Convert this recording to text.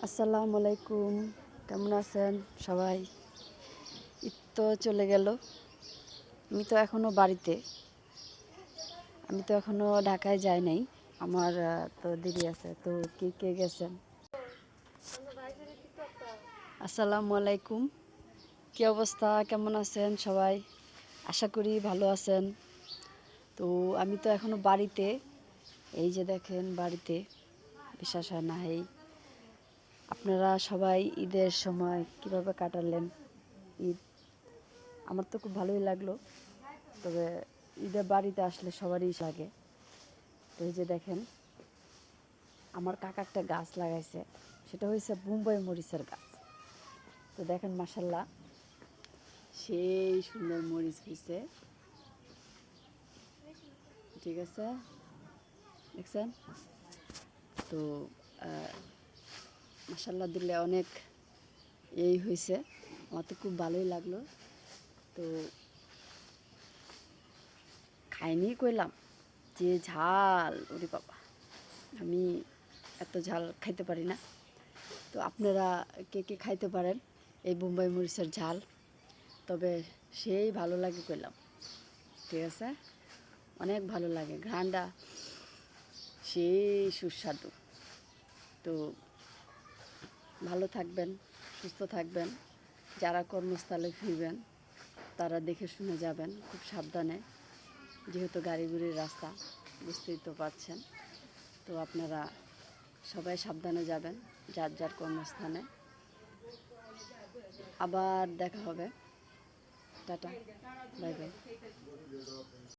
আসসালামু আলাইকুম, কেমন আছেন সবাই? ঈদ তো চলে গেল। আমি তো এখনও বাড়িতে। আমি তো এখনও ঢাকায় যাই নাই। আমার তো দেরি আছে। তো কে কে গেছেন? আসসালামু আলাইকুম, কী অবস্থা, কেমন আছেন সবাই? আশা করি ভালো আছেন। তো আমি তো এখনও বাড়িতে। এই যে দেখেন বাড়িতে, বিশ্বাস হয় না। আপনারা সবাই ঈদের সময় কিভাবে কাটালেন ঈদ? আমার তো খুব ভালোই লাগলো। তবে ঈদে বাড়িতে আসলে সবারই লাগে। তো এই যে দেখেন, আমার কাকা একটা গাছ লাগাইছে, সেটা হয়েছে বোম্বাই মরিচের গাছ। তো দেখেন মাশাল্লাহ, সেই সুন্দর মরিচ হয়েছে। ঠিক আছে, দেখছেন তো? মাশাল্লাহ দিলে অনেক হয়েছে। আমার তো খুব ভালোই লাগলো। তো খাইনি কইলাম, যে ঝাল, ওরে বাবা, আমি এত ঝাল খাইতে পারি না। তো আপনারা কে কে খাইতে পারেন এই বোম্বাই মরিচের ঝাল? তবে সেই ভালো লাগে কইলাম। ঠিক আছে, অনেক ভালো লাগে, ঘ্রাণটা সেই সুস্বাদু। তো ভালো থাকবেন, সুস্থ থাকবেন। যারা কর্মস্থলে ফিরবেন তারা দেখে শুনে যাবেন, খুব সাবধানে, যেহেতু গাড়িগুড়ির রাস্তা, বুঝতেই তো পারছেন। তো আপনারা সবাই সাবধানে যাবেন যার যার কর্মস্থানে। আবার দেখা হবে। Tata, bye bye.